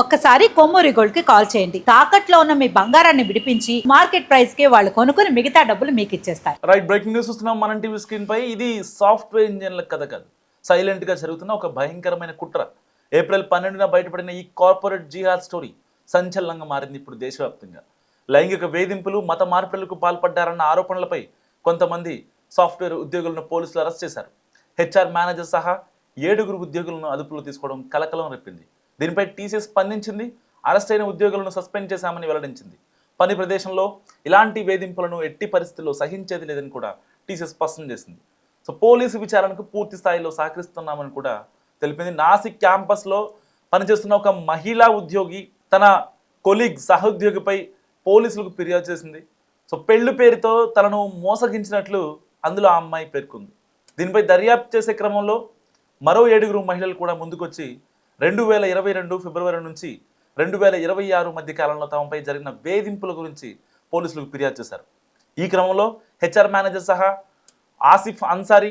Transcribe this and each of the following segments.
ఒక్కసారి కొమ్మూరి గోల్డ్ కి కాల్ చేయండి. తాకట్లో ఉన్న మీ బంగారాన్ని విడిపించి మార్కెట్ ప్రైస్ కి వాళ్ళు కొనుక్కుని మిగతా డబ్బులు మీకు ఇచ్చేస్తారు. రైట్, బ్రేకింగ్ న్యూస్ చూస్తున్నాం మన టీవీ స్క్రీన్ పై. ఇది సాఫ్ట్వేర్ ఇంజనీర్ల కథ కాదు, సైలెంట్ గా జరుగుతున్న ఒక భయంకరమైన కుట్ర. ఏప్రిల్ 12న బయటపడిన ఈ కార్పొరేట్ జిహాద్ స్టోరీ సంచలనంగా మారింది ఇప్పుడు దేశవ్యాప్తంగా. లైంగిక వేధింపులు, మత మార్పిడులకు పాల్పడ్డారన్న ఆరోపణలపై కొంతమంది సాఫ్ట్వేర్ ఉద్యోగులను పోలీసులు అరెస్ట్ చేశారు. హెచ్ఆర్ మేనేజర్ సహా 7 ఉద్యోగులను అదుపులో తీసుకోవడం కలకలం రేపింది. దీనిపై టీసీఎస్ స్పందించింది. అరెస్ట్ అయిన ఉద్యోగులను సస్పెండ్ చేశామని వెల్లడించింది. పని ప్రదేశంలో ఇలాంటి వేధింపులను ఎట్టి పరిస్థితుల్లో సహించేది లేదని కూడా టీసీఎస్ స్పష్టం చేసింది. సో పోలీసు విచారణకు పూర్తి స్థాయిలో సహకరిస్తున్నామని కూడా తెలిపింది. నాసిక్ క్యాంపస్లో పనిచేస్తున్న ఒక మహిళా ఉద్యోగి తన కొలీగ్ సహోద్యోగిపై పోలీసులకు ఫిర్యాదు చేసింది. సో పెళ్లి పేరుతో తనను మోసగించినట్లు అందులో ఆ అమ్మాయి పేర్కొంది. దీనిపై దర్యాప్తు చేసే క్రమంలో మరో 7 మహిళలు కూడా ముందుకొచ్చి 2022 ఫిబ్రవరి నుంచి 2026 మధ్య కాలంలో తమపై జరిగిన వేధింపుల గురించి పోలీసులకు ఫిర్యాదు చేశారు. ఈ క్రమంలో హెచ్ఆర్ మేనేజర్ సహా ఆసిఫ్ అన్సారీ,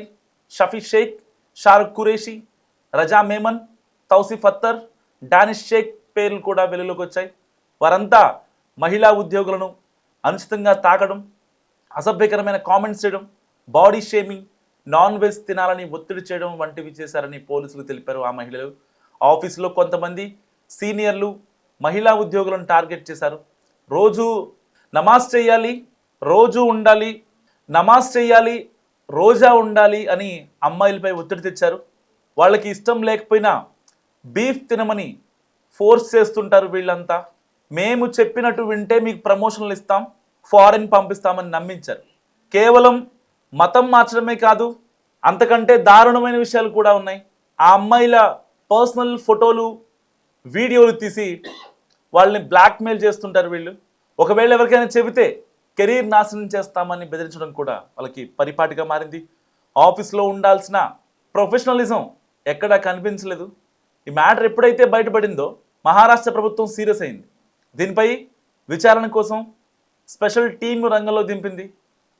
షఫీ షేక్, షారుఖ్ కురేషి, రజా మేమన్, తౌసిఫ్ అత్తర్, డానిష్ షేక్ పేర్లు కూడా వెలుగులోకి వచ్చాయి. వారంతా మహిళా ఉద్యోగులను అనుచితంగా తాకడం, అసభ్యకరమైన కామెంట్స్ చేయడం, బాడీ షేమింగ్, నాన్ వెజ్ తినాలని ఒత్తిడి చేయడం వంటివి చేశారని పోలీసులు తెలిపారు. ఆ మహిళలు ఆఫీసులో కొంతమంది సీనియర్లు మహిళా ఉద్యోగులను టార్గెట్ చేశారు. రోజు నమాజ్ చేయాలి, రోజు ఉండాలి, నమాజ్ చేయాలి, రోజా ఉండాలి అని అమ్మాయిలపై ఒత్తిడి తెచ్చారు. వాళ్ళకి ఇష్టం లేకపోయినా బీఫ్ తినమని ఫోర్స్ చేస్తుంటారు వీళ్ళంతా. మేము చెప్పినట్టు వింటే మీకు ప్రమోషన్లు ఇస్తాం, ఫారెన్ పంపిస్తామని నమ్మించారు. కేవలం మతం మార్చడమే కాదు, అంతకంటే దారుణమైన విషయాలు కూడా ఉన్నాయి. ఆ అమ్మాయిల పర్సనల్ ఫోటోలు, వీడియోలు తీసి వాళ్ళని బ్లాక్మెయిల్ చేస్తుంటారు వీళ్ళు. ఒకవేళ ఎవరికైనా చెబితే కెరీర్ నాశనం చేస్తామని బెదిరించడం కూడా వాళ్ళకి పరిపాటిగా మారింది. ఆఫీస్లో ఉండాల్సిన ప్రొఫెషనలిజం ఎక్కడా కనిపించలేదు. ఈ మ్యాటర్ ఎప్పుడైతే బయటపడిందో మహారాష్ట్ర ప్రభుత్వం సీరియస్ అయింది. దీనిపై విచారణ కోసం స్పెషల్ టీంను రంగంలో దింపింది.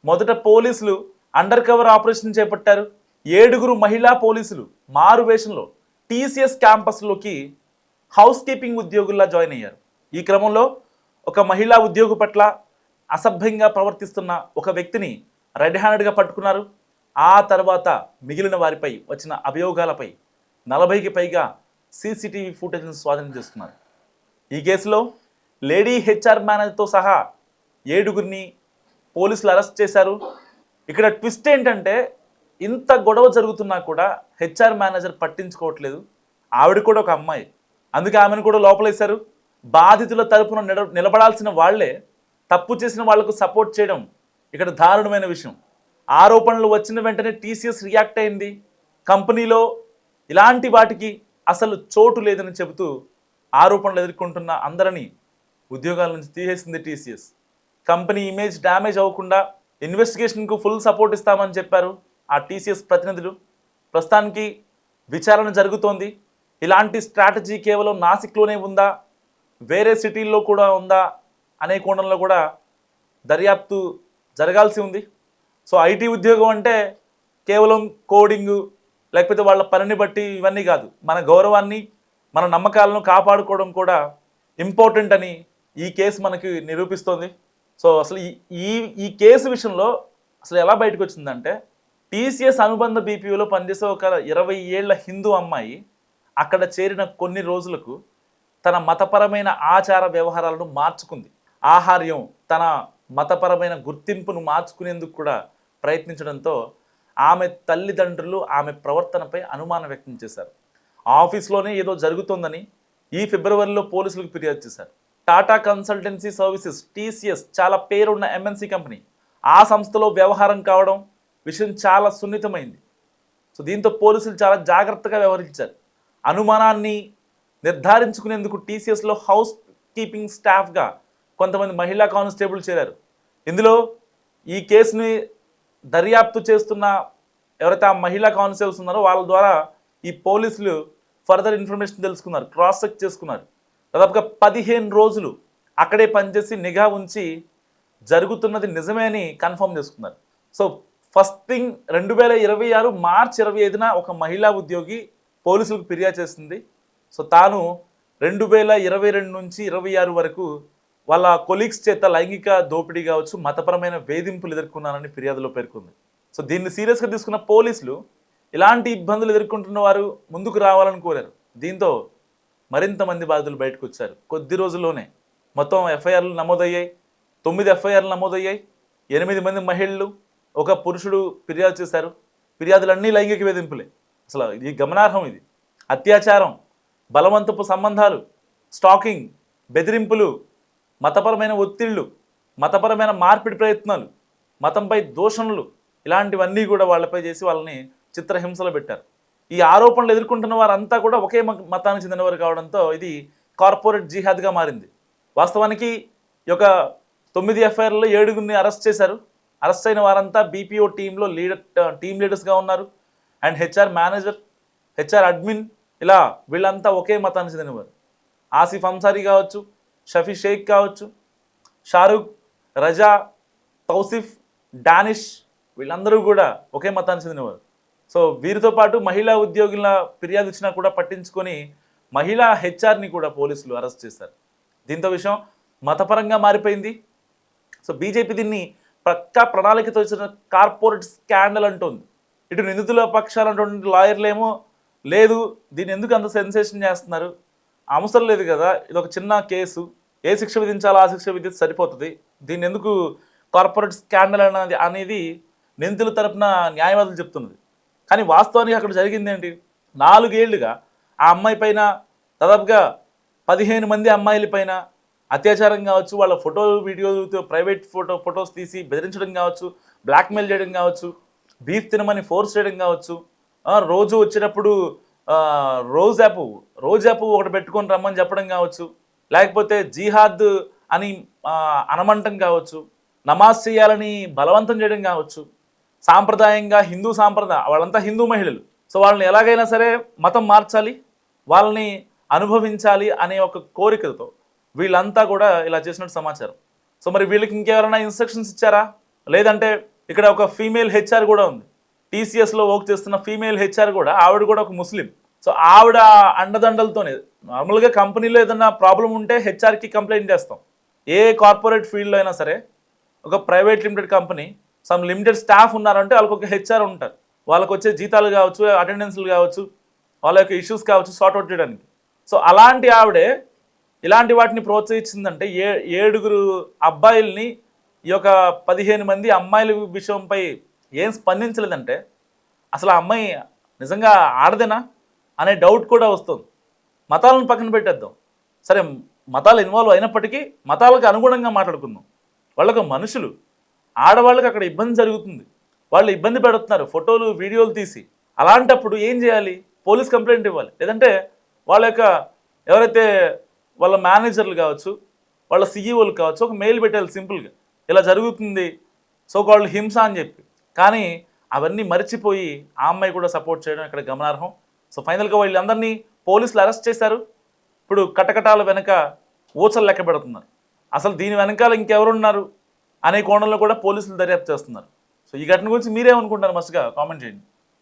మొదట పోలీసులు అండర్ కవర్ ఆపరేషన్ చేపట్టారు. 7 మహిళా పోలీసులు మారు వేషంలో టీసీఎస్ క్యాంపస్లోకి హౌస్ కీపింగ్ ఉద్యోగుల్లా జాయిన్ అయ్యారు. ఈ క్రమంలో ఒక మహిళా ఉద్యోగి పట్ల అసభ్యంగా ప్రవర్తిస్తున్న ఒక వ్యక్తిని రెడ్ హ్యాండెడ్గా పట్టుకున్నారు. ఆ తర్వాత మిగిలిన వారిపై వచ్చిన అభియోగాలపై 40కి పైగా సీసీటీవీ ఫుటేజ్ను స్వాధీనం చేసుకున్నారు. ఈ కేసులో లేడీ హెచ్ఆర్ మేనేజర్తో సహా 7 పోలీసులు అరెస్ట్ చేశారు. ఇక్కడ ట్విస్ట్ ఏంటంటే ఇంత గొడవ జరుగుతున్నా కూడా హెచ్ఆర్ మేనేజర్ పట్టించుకోవట్లేదు. ఆవిడ కూడా ఒక అమ్మాయి, అందుకే ఆమెను కూడా లోపలేశారు. బాధితుల తరపున నిలబడాల్సిన వాళ్లే తప్పు చేసిన వాళ్లకు సపోర్ట్ చేయడం ఇక్కడ దారుణమైన విషయం. ఆరోపణలు వచ్చిన వెంటనే టీసీఎస్ రియాక్ట్ అయింది. కంపెనీలో ఇలాంటి వాటికి అసలు చోటు లేదని చెబుతూ ఆరోపణలు ఎదుర్కొంటున్న అందరినీ ఉద్యోగాల నుంచి తీసేసింది టీసీఎస్. కంపెనీ ఇమేజ్ డ్యామేజ్ అవ్వకుండా ఇన్వెస్టిగేషన్కు ఫుల్ సపోర్ట్ ఇస్తామని చెప్పారు ఆ టీసీఎస్ ప్రతినిధులు. ప్రస్తుతానికి విచారణ జరుగుతోంది. ఇలాంటి స్ట్రాటజీ కేవలం నాసిక్లోనే ఉందా, వేరే సిటీల్లో కూడా ఉందా అనే కోణంలో కూడా దర్యాప్తు జరగాల్సి ఉంది. సో ఐటీ ఉద్యోగం అంటే కేవలం కోడింగు లేకపోతే వాళ్ళ పనిని బట్టి ఇవన్నీ కాదు, మన గౌరవాన్ని మన నమ్మకాలను కాపాడుకోవడం కూడా ఇంపార్టెంట్ అని ఈ కేసు మనకి నిరూపిస్తోంది. సో అసలు ఈ కేసు విషయంలో అసలు ఎలా బయటకు వచ్చిందంటే, టీసీఎస్ అనుబంధ బీపీఓలో పనిచేసే ఒక 20 ఏళ్ల హిందూ అమ్మాయి అక్కడ చేరిన కొన్ని రోజులకు తన మతపరమైన ఆచార వ్యవహారాలను మార్చుకుంది. ఆహార్యం తన మతపరమైన గుర్తింపును మార్చుకునేందుకు కూడా ప్రయత్నించడంతో ఆమె తల్లిదండ్రులు ఆమె ప్రవర్తనపై అనుమానం వ్యక్తం చేశారు. ఆఫీస్లోనే ఏదో జరుగుతోందని ఈ ఫిబ్రవరిలో పోలీసులకు ఫిర్యాదు చేశారు. టాటా కన్సల్టెన్సీ సర్వీసెస్ టీసీఎస్ చాలా పేరున్న ఎంఎన్సీ కంపెనీ. ఆ సంస్థలో వ్యవహారం కావడం విషయం చాలా సున్నితమైంది. సో దీంతో పోలీసులు చాలా జాగ్రత్తగా వ్యవహరించారు. అనుమానాన్ని నిర్ధారించుకునేందుకు టీసీఎస్లో హౌస్ కీపింగ్ స్టాఫ్గా కొంతమంది మహిళా కానిస్టేబుల్ చేరారు. ఇందులో ఈ కేసుని దర్యాప్తు చేస్తున్న ఎవరైతే ఆ మహిళా కానిస్టేబుల్స్ ఉన్నారో వాళ్ళ ద్వారా ఈ పోలీసులు ఫర్దర్ ఇన్ఫర్మేషన్ తెలుసుకున్నారు, క్రాస్ చెక్ చేసుకున్నారు. దాదాపుగా 15 రోజులు అక్కడే పనిచేసి నిఘా ఉంచి జరుగుతున్నది నిజమే అని కన్ఫర్మ్ చేసుకున్నారు. సో ఫస్ట్ థింగ్ 2026 మార్చి 25న ఒక మహిళా ఉద్యోగి పోలీసులకు ఫిర్యాదు చేసింది. సో తాను 2022 నుంచి 26 వరకు వాళ్ళ కొలీగ్స్ చేత లైంగిక దోపిడీ కావచ్చు, మతపరమైన వేధింపులు ఎదుర్కొన్నారని ఫిర్యాదులో పేర్కొంది. సో దీన్ని సీరియస్గా తీసుకున్న పోలీసులు ఇలాంటి ఇబ్బందులు ఎదుర్కొంటున్న వారు ముందుకు రావాలని కోరారు. దీంతో మరింత మంది బాధితులు బయటకు వచ్చారు. కొద్ది రోజుల్లోనే మొత్తం ఎఫ్ఐఆర్లు నమోదయ్యాయి. 9 ఎఫ్ఐఆర్లు నమోదయ్యాయి. 8 మంది మహిళలు, ఒక పురుషుడు ఫిర్యాదు చేశారు. ఫిర్యాదులన్నీ లైంగిక వేధింపులే. అసలు ఇది గమనార్హం. ఇది అత్యాచారం, బలవంతపు సంబంధాలు, స్టాకింగ్, బెదిరింపులు, మతపరమైన ఒత్తిళ్లు, మతపరమైన మార్పిడి ప్రయత్నాలు, మతంపై దూషణలు, ఇలాంటివన్నీ కూడా వాళ్ళపై చేసి వాళ్ళని చిత్రహింసలు పెట్టారు. ఈ ఆరోపణలు ఎదుర్కొంటున్న వారంతా కూడా ఒకే మతానికి చెందినవారు కావడంతో ఇది కార్పొరేట్ జిహాద్గా మారింది. వాస్తవానికి ఈ యొక్క 9 ఎఫ్ఐఆర్లో 7గురిని అరెస్ట్ చేశారు. అరెస్ట్ అయిన వారంతా బీపీఓ టీంలో టీమ్ లీడర్స్గా ఉన్నారు. And HR manager, HR admin, ఇలా వీళ్ళంతా ఒకే మతానికి చెందినవారు. ఆసిఫ్ అన్సారీ కావచ్చు, షఫీ షేక్ కావచ్చు, షారూక్, రజా, తౌసిఫ్, డానిష్, వీళ్ళందరూ కూడా ఒకే మతానికి చెందినవారు. సో వీరితో పాటు మహిళా ఉద్యోగుల ఫిర్యాదు ఇచ్చినా కూడా పట్టించుకొని మహిళా హెచ్ఆర్ని కూడా పోలీసులు అరెస్ట్ చేశారు. దీంతో విషయం మతపరంగా మారిపోయింది. సో బీజేపీ దీన్ని పక్కా ప్రణాళికతో ఇచ్చిన కార్పొరేట్ స్కాండల్ అంటుంది. ఇటు నిందితుల పక్షాలటువంటి లాయర్లేమో లేదు, దీన్ని ఎందుకు అంత సెన్సేషన్ చేస్తున్నారు, అవసరం లేదు కదా, ఇది ఒక చిన్న కేసు, ఏ శిక్ష విధించాలో ఆ శిక్ష విధిస్తే సరిపోతుంది, దీన్ని ఎందుకు కార్పొరేట్ స్కాండల్ అనేది నిందితుల తరపున న్యాయవాదులు చెప్తున్నది. కానీ వాస్తవానికి అక్కడ జరిగింది ఏంటి? 4 ఏళ్లుగా ఆ అమ్మాయి పైన దాదాపుగా 15 మంది అమ్మాయిల పైన అత్యాచారం కావచ్చు, వాళ్ళ వీడియోలతో ప్రైవేట్ ఫొటోస్ తీసి బెదిరించడం కావచ్చు, బ్లాక్మెయిల్ చేయడం కావచ్చు, బీఫ్ తినమని ఫోర్స్ చేయడం కావచ్చు, రోజు వచ్చేటప్పుడు రోజ్ యాప్ ఒకటి పెట్టుకొని రమ్మని చెప్పడం కావచ్చు, లేకపోతే జిహాద్ అని అనమంటం కావచ్చు, నమాజ్ చేయాలని బలవంతం చేయడం కావచ్చు, సాంప్రదాయంగా హిందూ సాంప్రదాయం, వాళ్ళంతా హిందూ మహిళలు, సో వాళ్ళని ఎలాగైనా సరే మతం మార్చాలి, వాళ్ళని అనుభవించాలి అనే ఒక కోరికతో వీళ్ళంతా కూడా ఇలా చేసినట్టు సమాచారం. సో మరి వీళ్ళకి ఇంకెవరైనా ఇన్స్ట్రక్షన్స్ ఇచ్చారా? లేదంటే ఇక్కడ ఒక ఫీమేల్ హెచ్ఆర్ కూడా ఉంది, టీసీఎస్లో వర్క్ చేస్తున్న ఫీమేల్ హెచ్ఆర్ కూడా, ఆవిడ కూడా ఒక ముస్లిం. సో ఆవిడ అండదండలతోనే, నార్మల్గా కంపెనీలో ఏదైనా ప్రాబ్లం ఉంటే హెచ్ఆర్కి కంప్లైంట్ చేస్తాం. ఏ కార్పొరేట్ ఫీల్డ్లో అయినా సరే, ఒక private limited company, some limited staff ఉన్నారంటే వాళ్ళకి ఒక హెచ్ఆర్ ఉంటారు. వాళ్ళకి వచ్చే జీతాలు కావచ్చు, అటెండెన్స్లు కావచ్చు, వాళ్ళ యొక్క ఇష్యూస్ కావచ్చు సార్ట్అవుట్ చేయడానికి. సో అలాంటి ఆవిడే ఇలాంటి వాటిని ప్రోత్సహించిందంటే 7 అబ్బాయిల్ని ఈ యొక్క 15 మంది అమ్మాయిల విషయంపై ఏం స్పందించలేదంటే అసలు ఆ అమ్మాయి నిజంగా ఆడదేనా అనే డౌట్ కూడా వస్తుంది. మతాలను పక్కన పెట్టేద్దాం, సరే మతాలు ఇన్వాల్వ్ అయినప్పటికీ మతాలకు అనుగుణంగా మాట్లాడుకుందాం. వాళ్ళకు మనుషులు, ఆడవాళ్ళకి అక్కడ ఇబ్బంది జరుగుతుంది, వాళ్ళు ఇబ్బంది పెడుతున్నారు ఫోటోలు వీడియోలు తీసి. అలాంటప్పుడు ఏం చేయాలి? పోలీస్ కంప్లైంట్ ఇవ్వాలి. లేదంటే వాళ్ళ యొక్క ఎవరైతే వాళ్ళ మేనేజర్లు కావచ్చు, వాళ్ళ సీఈఓలు కావచ్చు, ఒక మెయిల్ పెట్టాలి సింపుల్గా, ఇలా జరుగుతుంది సో కాల్డ్ హింస అని చెప్పి. కానీ అవన్నీ మర్చిపోయి ఆ అమ్మాయి కూడా సపోర్ట్ చేయడం ఇక్కడ గమనార్హం. సో ఫైనల్గా వీళ్ళందరినీ పోలీసులు అరెస్ట్ చేశారు. ఇప్పుడు కటకటాల వెనక ఊచలు లెక్క పెడుతున్నారు. అసలు దీని వెనకాల ఇంకెవరున్నారు అనే కోణంలో కూడా పోలీసులు దర్యాప్తు చేస్తున్నారు. సో ఈ ఘటన గురించి మీరేమనుకుంటారు? మస్తుగా కామెంట్ చేయండి.